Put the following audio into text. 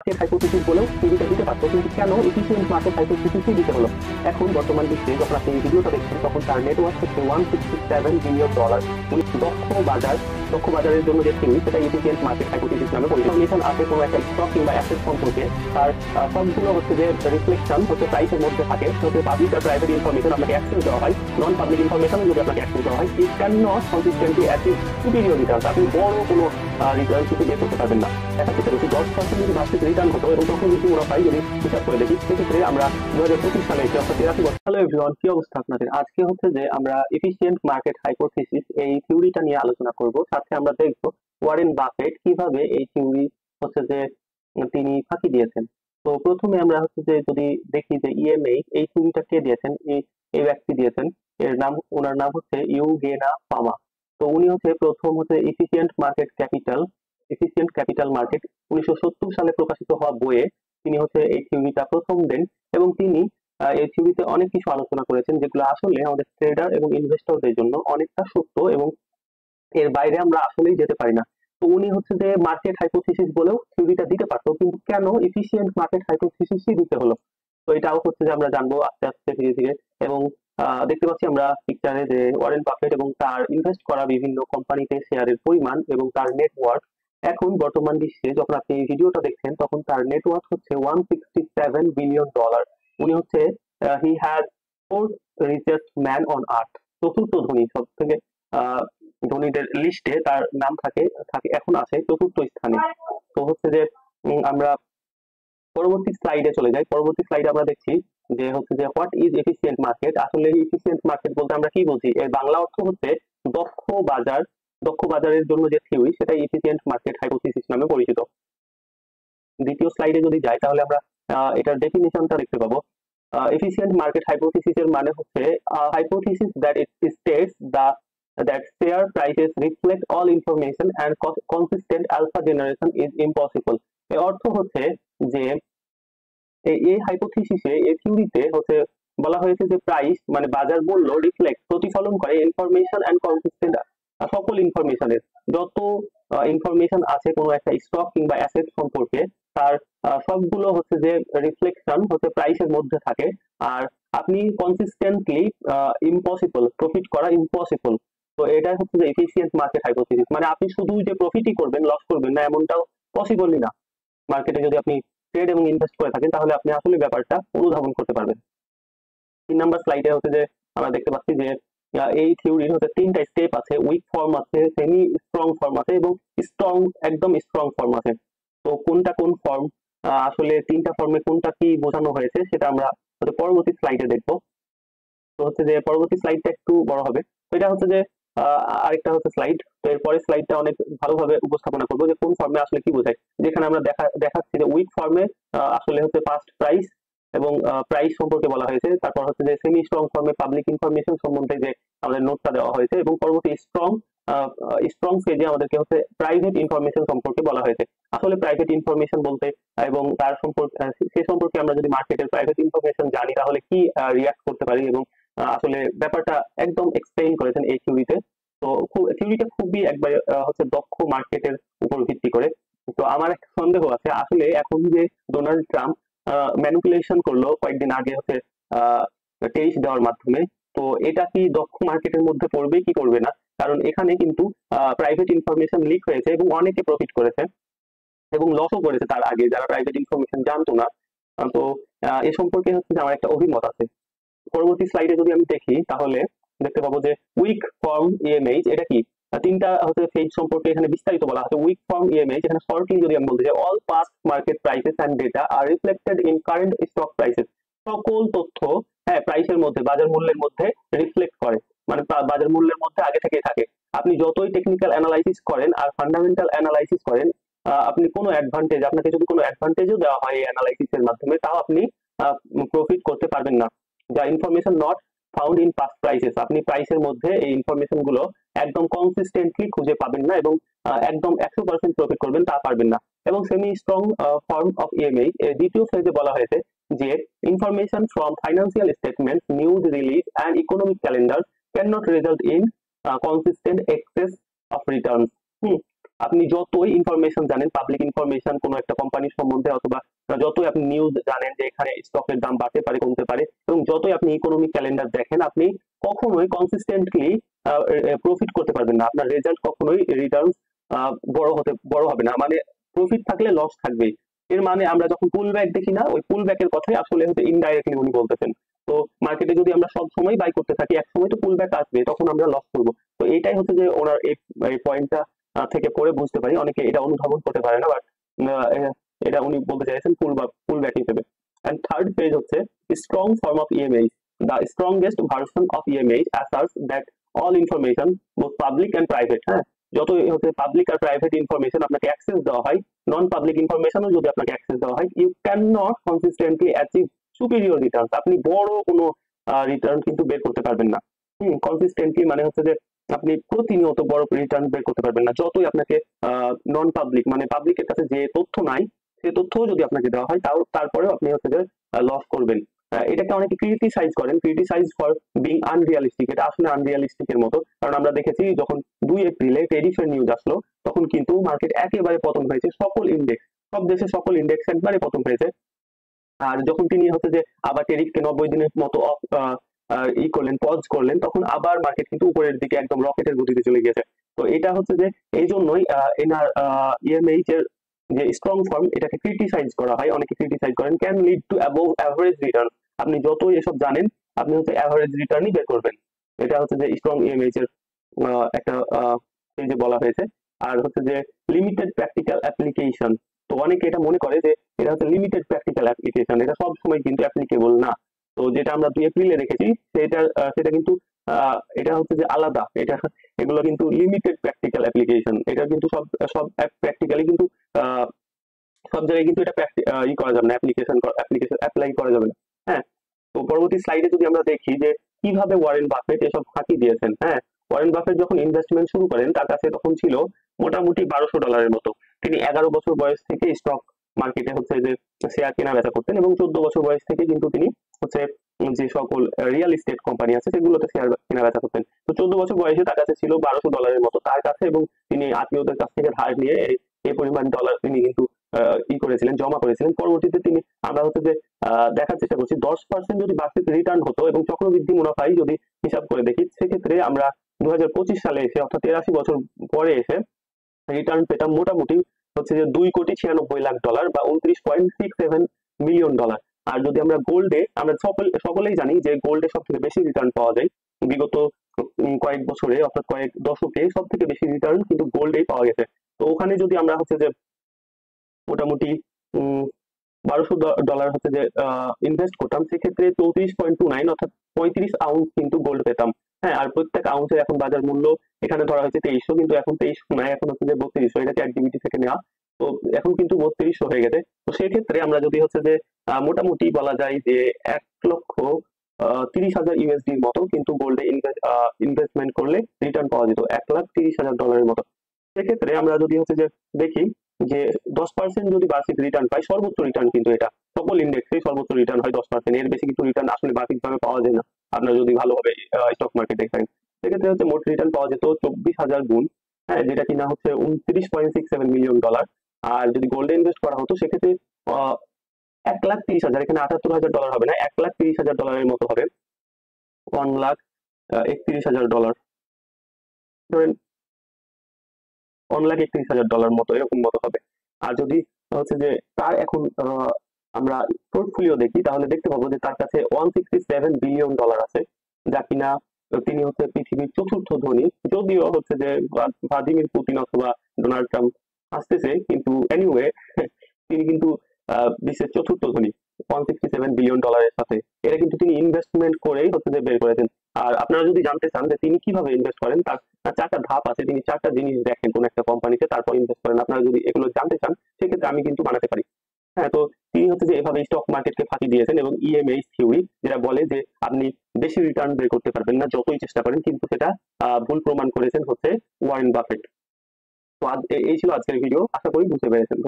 Market hypothesis বলেও থিওরিটা দিতে পারতো, কিন্তু কেন এফিসিয়েন্ট মার্কেট হাইপোথিসিসই দিতে হলো? এখন বর্তমান বিশ্বে যখন আপনি এই ভিডিওটা দেখছেন তখন তার নেটওয়ার্ক হচ্ছে $167 বিলিয়ন। উনি দক্ষ বাজারের জন্য যে থিওরি সেটা এফিসিয়েন্ট মার্কেট হাইপোথিসিস নামে পরিচিত। ইনফরমেশন আছে কোনো একটা স্টক কিংবা অ্যাসেট সম্পর্কে, তার সবগুলো হচ্ছে যে রিফ্লেকশন হচ্ছে প্রাইসের মধ্যে থাকে। হচ্ছে পাবলিক আর প্রাইভেট ইনফরমেশন আপনাকে অ্যাক্সেস দেওয়া হয়, নন পাবলিক ইনফরমেশন যদি আপনাকে অ্যাক্সেস দেওয়া হয়, it can not consistently achieve superior return. আপনি বড় কোনো রিটার্ন কিছু বের করতে পারবেন না। দেখা যেতে হচ্ছে 10% যদি বার্ষিক রিটার্ন হতো এবং তখন যদি মুনাফা হয়, যদি হিসাব করে দেখি সেক্ষেত্রে আমরা 2025 সালে এসে অর্থাৎ 83 বছর। হ্যালো এভরিওয়ান, কি অবস্থা আপনাদের? আজকে হচ্ছে যে আমরা এফিসিয়েন্ট মার্কেট হাইপোথিসিস এই থিওরিটা নিয়ে আলোচনা করব। সাথে আমরা দেখব ওয়ারেন বাফেট কিভাবে এই থিওরি হচ্ছে যে তিনি ফাঁকি দিয়েছেন। তো প্রথমে আমরা হচ্ছে যে যদি দেখি যে ইএমএইচ এই থিওরিটা কে দিয়েছেন, এই ব্যক্তি দিয়েছেন। ওনার নাম হচ্ছে ইউগেনা ফামা। তো উনি হচ্ছে প্রথম হচ্ছে এফিসিয়েন্ট ক্যাপিটাল মার্কেট 1970 সালে প্রকাশিত হওয়া বইয়ে তিনি হচ্ছে এই থিওরিটা প্রথম দেন, এবং তিনি এই থিওরিতে অনেক কিছু আলোচনা করেছেন যেগুলো আসলে আমাদের ট্রেডার এবং ইনভেস্টরদের জন্য অনেকটা সত্য, এবং এর বাইরে আমরা আসলেই যেতে পারি না। তো উনি হচ্ছে যে মার্কেট হাইপোথিসিস বলেও থিওরিটা দিতে পারতো, কিন্তু কেন এফিসিয়েন্ট মার্কেট হাইপোথিসিসই দিতে হলো? তো এটাও হচ্ছে যে আমরা জানবো আস্তে আস্তে ধীরে ধীরে। এবং দেখতে পাচ্ছি আমরা পিকচারে যে ওয়ারেন বাফেট এবং তার ইনভেস্ট করা বিভিন্ন কোম্পানিতে শেয়ারের পরিমাণ এবং তার নেটওয়ার্ক। এখন বর্তমান বিশ্বে যখন আপনি এই ভিডিওটা দেখছেন তখন তার নেটওয়ার্ক হচ্ছে $167 বিলিয়ন। উনি হচ্ছে he has fourth richest man on earth, চতুর্থ ধনী, সব থেকে ধনীদের লিস্টে তার নাম থাকে থাকে এখন আছে চতুর্থ স্থানে। তো হচ্ছে যে আমরা পরবর্তী স্লাইডে চলে যাই। পরবর্তী স্লাইডে আমরা দেখছি যে হচ্ছে যে হোয়াট ইজ এফিসিয়েন্ট মার্কেট। আসলে এফিসিয়েন্ট মার্কেট বলতে আমরা কি বুঝি? এর বাংলা অর্থ হচ্ছে দক্ষ বাজার। দক্ষ বাজারের জন্য যে থিওরি সেটা এফিসিয়েন্ট মার্কেট হাইপোথিসিস নামে পরিচিত। দ্বিতীয় স্লাইডে যদি যাই তাহলে আমরা এটার ডেফিনিশনটা দেখতে পাবো। এফিসিয়েন্ট মার্কেট হাইপোথিসিস এর মানে হচ্ছে hypothesis that it states that share prices reflect all information and consistent alpha generation is impossible। এর অর্থ হচ্ছে যে এই হাইপোথিসিসে এই থিওরিতে হচ্ছে বলা হয়েছে যে প্রাইস মানে বাজার মূল্য রিফ্লেক্ট প্রতিফলন করে ইনফরমেশন এন্ড কনসিস্টেন্ট সকল ইনফরমেশনের যত ইনফরমেশন আছে কোনো একটা স্টক কিংবা অ্যাসেট সম্পর্কে, তার সবগুলো হচ্ছে যে রিফ্লেকশন হচ্ছে প্রাইসের মধ্যে থাকে। আর আপনি কনসিস্টেন্টলি ইম্পসিবল, প্রফিট করা ইম্পসিবল। তো এটা হচ্ছে যে এফিসিয়েন্ট মার্কেট হাইপোথিসিস, মানে আপনি শুধু যে প্রফিটই করবেন, লস করবেন না এমনটাও পসিবলই না। মার্কেটে যদি আপনি ট্রেড এবং ইনভেস্ট করে থাকেন তাহলে আপনি আসলে ব্যাপারটা অনুধাবন করতে পারবেন। 3 নাম্বার স্লাইডে হচ্ছে যে আমরা দেখতে পাচ্ছি যে এই থিওরির হচ্ছে 3টা স্টেপ আছে। উইক ফর্ম আছে, সেমি স্ট্রং ফর্ম আছে এবং স্ট্রং, একদম স্ট্রং ফর্ম আছে। তো কোনটা কোন ফর্ম, আসলে 3টা ফর্মে কোনটা কি বোঝানো হয়েছে সেটা আমরা পরবর্তী স্লাইডে দেখবো। তো হচ্ছে যে পরবর্তী স্লাইডটা একটু বড় হবে। তো এটা হচ্ছে যে আরেকটা হচ্ছে স্লাইড। তো এর পরের স্লাইডটা অনেক ভালোভাবে উপস্থাপনা করবো যে কোন ফর্মে আসলে কি বোঝায়। যেখানে আমরা দেখাচ্ছি যে উইক ফর্মে আসলে হচ্ছে ফার্স্ট প্রাইস এবং প্রাইস সম্পর্কে বলা হয়েছে। তারপর হচ্ছে যে সেমি স্ট্রং ফর্মে পাবলিক ইনফরমেশন সম্বন্ধে যে আমাদের নোটটা দেওয়া হয়েছে, এবং পরবর্তী স্ট্রং পেজে আমাদেরকে হচ্ছে প্রাইভেট ইনফরমেশন সম্পর্কে বলা হয়েছে। আসলে প্রাইভেট ইনফরমেশন বলতে এবং তার সম্পর্কে সে সম্পর্কে আমরা যদি মার্কেটের প্রাইভেট ইনফরমেশন জানি তাহলে কি রিয়াক্ট করতে পারি, এবং আসলে ব্যাপারটা একদম এক্সপ্লেইন করেছেন এই থিওরিতে। তো থিওরিটা খুবই একবার হচ্ছে দক্ষ মার্কেটের উপর ভিত্তি করে। তো আমার একটা সন্দেহ আছে, আসলে এখন যে ডোনাল্ড ট্রাম্প ম্যানিপুলেশন করলো কয়েকদিন আগে হচ্ছে টেরিফ দেওয়ার মাধ্যমে, তো এটা কি দক্ষ মার্কেটের মধ্যে পড়বে কি করবে না? কারণ এখানে কিন্তু প্রাইভেট ইনফরমেশন লিক হয়েছে এবং অনেকে প্রফিট করেছে এবং লসও করেছে তার আগে যারা প্রাইভেট ইনফরমেশন জানতো না। তো এ সম্পর্কে হচ্ছে যে আমার একটা অভিমত আছে। পরবর্তী স্লাইডে যদি আমি দেখি তাহলে দেখতে পাবো যে উইক ফর্ম ইএমএইচ এটা কি। 3টা হচ্ছে ফেজ সম্পর্কে এখানে বিস্তারিত বলা আছে। উইক ফর্ম ইএমএইচ এখানে শর্টলি যদি আমি বলতে চাই, all past market prices and data are reflected in current stock prices. সকল তথ্য প্রাইসের মধ্যে, বাজার মূল্যের মধ্যে রিফ্লেক্ট করে, মানে বাজার মূল্যের মধ্যে আগে থেকেই থাকে। আপনি যতই টেকনিক্যাল অ্যানালাইসিস করেন আর ফান্ডামেন্টাল অ্যানালাইসিস করেন, আপনি কোনো অ্যাডভান্টেজ, আপনাকে যদি কোনো অ্যাডভান্টেজও দেওয়া হয় এই অ্যানালাইসিসের মাধ্যমে, তাও আপনি প্রফিট করতে পারবেন না। যা information not found in past prices, আপনি প্রাইসের মধ্যে এই ইনফরমেশন গুলো একদম কনসিস্টেন্টলি খুঁজে পাবেন না, এবং একদম 100% প্রফিট করবেন তা পারবেন না। এবং সেমি স্ট্রং ফর্ম অফ ইএমএইচ দ্বিতীয় ফেজে বলা হয়েছে যে information from financial statements, news release and economic calendar can not result in consistent access of Returns. আপনি যতই ইনফরমেশন জানেন, পাবলিক ইনফরমেশন কোনো একটা কোম্পানির সম্বন্ধে, অথবা যতই আপনি নিউজ জানেন যে এখানে স্টকের দাম বাড়তে পারে কমতে পারে, এবং যতই আপনি ইকোনমিক ক্যালেন্ডার দেখেন, আপনি কখনোই কনসিস্টেন্টলি প্রফিট করতে পারবেন না। আপনার রেজাল্ট কখনোই রিটার্ন বড় হবে না। মানে প্রফিট থাকলে লস থাকবেই। এর মানে আমরা যখন পুল ব্যাক দেখি না, ওই পুল ব্যাকের কথাই আসলে হচ্ছে ইনডাইরেক্টলি উনি বলতেছেন। তো মার্কেটে যদি আমরা সব সময় বাই করতে থাকি, এক সময় তো পুল ব্যাক আসবে, তখন আমরা লস করবো। তো এইটাই হচ্ছে যে ওনার এই পয়েন্টটা থেকে পড়ে বুঝতে পারি, অনেকে এটা অনুধাবন করতে পারে না, বাট এটা উনি বলতে চাইছেন পুল ব্যাক হিসেবে। এন্ড থার্ড পেজ হচ্ছে strong form of EMH, the strongest version of EMH asserts that all information both public and private, হ্যাঁ, যত হচ্ছে পাবলিক আর প্রাইভেট ইনফরমেশন আপনাকে অ্যাক্সেস দেওয়া হয়, নন পাবলিক ইনফরমেশনও যদি আপনাকে অ্যাক্সেস দেওয়া হয়, you can not consistently achieve superior return. আপনি বড় কোনো রিটার্ন কিন্তু বের করতে পারবেন না। কনসিস্টেন্টলি মানে হচ্ছে যে আপনি প্রতিনিয়ত বড় রিটার্ন বের করতে পারবেন না, যতই আপনাকে নন পাবলিক মানে পাবলিকের কাছে যে তথ্য নাই সে তথ্যও যদি আপনাকে দেওয়া হয়, তারপরেও আপনি হচ্ছে যে লস করবেন। এটাকে অনেকে ক্রিটিসাইজ ফর বিং আনরিয়ালিস্টিক। এটা আসলে আনরিয়ালিস্টিক এর মতো, কারণ আমরা দেখেছি যখন 2 এপ্রিলে টেরিফের নিউজ আসলো, তখন কিন্তু মার্কেট একেবারে পতন হয়েছে, সব দেশের সকল ইন্ডেক্স একবারে পতন হয়েছে। আর যখন তিনি হচ্ছে যে আবার টেরিফকে 90 দিনের মতো পজ করলেন, তখন আবার মার্কেট কিন্তু উপরের দিকে একদম রকেটের গতিতে চলে গিয়েছে। তো এটা হচ্ছে যে এই জন্যই এনার ইএমএইচ এর যে স্ট্রং ফর্ম, এটাকে ক্রিটিসাইজ করা হয়, অনেকে ক্রিটিসাইজ করেন, can lead to above average return. আপনি যতই এসব জানেন, আপনি হচ্ছে অ্যাভারেজ রিটার্নই বের করবেন। এটা হচ্ছে যে স্ট্রং ইএমএইচ এর একটা এই যে বলা হয়েছে। আর হচ্ছে যে লিমিটেড প্র্যাকটিক্যাল অ্যাপ্লিকেশন। তো অনেকে এটা মনে করে যে এটা হচ্ছে লিমিটেড প্র্যাকটিক্যাল অ্যাপ্লিকেশন, এটা সব সময় কিন্তু অ্যাপ্লিকেবল না। তো যেটা আমরা 2 এপ্রিলে দেখেছি সেটা কিন্তু এটা হচ্ছে যে আলাদা, এগুলো কিন্তু লিমিটেড প্র্যাকটিক্যাল অ্যাপ্লিকেশন। এটা কিন্তু সব সব প্র্যাকটিক্যালি কিন্তু আহ, সব জায়গায় কিন্তু এটা করা যাবে না, অ্যাপ্লিকেশন অ্যাপ্লাই করা যাবে না। হ্যাঁ, তো পরবর্তী স্লাইডে যদি আমরা দেখি যে কিভাবে ওয়ারেন বাফেট এসব ফাঁকি দিয়েছেন। হ্যাঁ, ওয়ারেন বাফেট যখন ইনভেস্টমেন্ট শুরু করেন, তার কাছে তখন ছিল মোটামুটি $1200 মতো। তিনি 11 বছর বয়স থেকে স্টক মার্কেটে হচ্ছে যে শেয়ার কেনা বেচা করতেন, এবং 14 বছর বয়স থেকে কিন্তু তিনি হচ্ছে যে সকল রিয়েল এস্টেট কোম্পানি আছে সেগুলোতে শেয়ার কেনা বেচা করতেন। তো 14 বছর বয়সে তার কাছে ছিল $1200 মতো তার কাছে, এবং তিনি আত্মীয়দের কাছ থেকে ধার নিয়ে এই পরিমাণ ডলার তিনি কিন্তু জমা করেছিলেন। পরবর্তীতে তিনি আমরা হচ্ছে যে দেখার চেষ্টা করছি 10% যদি বার্ষিক রিটার্ন হতো এবং চক্রবৃদ্ধি মুনাফাই যদি হিসাব করে দেখি, সেক্ষেত্রে আমরা 2025 সালে এসে, অর্থাৎ 83 বছর পরে এসে রিটার্ন পেতাম মোটামুটি হচ্ছে যে $2,96,00,000 বা $29.67 মিলিয়ন। আর যদি আমরা গোল্ডে, আমরা সকলেই জানি যে গোল্ডে সব থেকে বেশি রিটার্ন পাওয়া যায়। বিগত কয়েক বছরে, অর্থাৎ কয়েক দশকে সব থেকে বেশি রিটার্ন কিন্তু গোল্ডেই পাওয়া গেছে। তো ওখানে যদি আমরা হচ্ছে যে মোটামুটি $1200 হচ্ছে যে ইনভেস্ট করতাম, সেক্ষেত্রে 34.29 অর্থাৎ 35 আউন্স কিন্তু গোল্ড পেতাম। হ্যাঁ, আর প্রত্যেক আউন্সের এখন বাজার মূল্য এখানে ধরা হয়েছে 2300, কিন্তু এখন 2300 নয়, এখন হচ্ছে যে 3200। এটা চ্যাটজিপিটি থেকে নেওয়া। তো এখন কিন্তু 3200 হয়ে গেছে। তো সেক্ষেত্রে আমরা যদি হচ্ছে যে মোটামুটি বলা যায় যে 1,30,000 USD মতো কিন্তু গোল্ডে ইনভেস্টমেন্ট করলে রিটার্ন পাওয়া যেত, $1,30,000 মতো। সেক্ষেত্রে আমরা যদি হচ্ছে যে দেখি যে 10% যদি বার্ষিক রিটার্ন পাই, সর্বোচ্চ রিটার্ন কিন্তু এটা সকল ইন্ডেক্সে সর্বোচ্চ রিটার্ন হয় 10%। এর বেশি কিন্তু রিটার্ন আসলে বার্ষিকভাবে পাওয়া যায় না, আপনার যদি ভালোভাবে স্টক মার্কেট দেখেন। সেক্ষেত্রে হচ্ছে মোট রিটার্ন পাওয়া যেত 24,000 গুণ, হ্যাঁ, যেটা কিনা হচ্ছে $29.67 মিলিয়ন। আর যদি গোল্ডে ইনভেস্ট করা হতো, সেক্ষেত্রে 1,30,000, এখানে $78,000 হবে না, $1,30,000 মতো হবে। $1,31,000 ধরেন, $1,31,000 মতো, এরকম মতো হবে। আর যদি হচ্ছে যে তার এখন আমরা পোর্টফোলিও দেখি, তাহলে দেখতে পাবো যে তার কাছে $167 বিলিয়ন আছে, যা কিনা তিনি হচ্ছে পৃথিবীর চতুর্থ ধনী। যদিও হচ্ছে যে ভ্লাদিমির পুতিন অথবা ডোনাল্ড ট্রাম্প আসতেছে, কিন্তু এনিওয়ে তিনি কিন্তু বিশ্বের চতুর্থ ধনী $167 বিলিয়ন সাথে। এটা কিন্তু তিনি ইনভেস্টমেন্ট করেই হচ্ছে যে বের করেছেন। আর আপনারা যদি জানতে চান যে তিনি কিভাবে ইনভেস্ট করেন, তার 4টা ধাপ আছে। তিনি 4টা জিনিস দেখেন কোন একটা কোম্পানিতে, তারপর ইনভেস্ট করেন। আপনারা যদি এগুলো জানতে চান, সেক্ষেত্রে আমি কিন্তু বানাতে পারি। হ্যাঁ, তো তিনি হচ্ছে যে এভাবে স্টক মার্কেটকে ফাঁকি দিয়েছেন, এবং ইএমএইচ থিওরি যেটা বলে যে আপনি বেশি রিটার্ন বের করতে পারবেন না যতই চেষ্টা করেন, কিন্তু সেটা ভুল প্রমাণ করেছেন হচ্ছে ওয়ারেন বাফেট। তো এই ছিল আজকের ভিডিও, আশা করি বুঝতে পেরেছেন।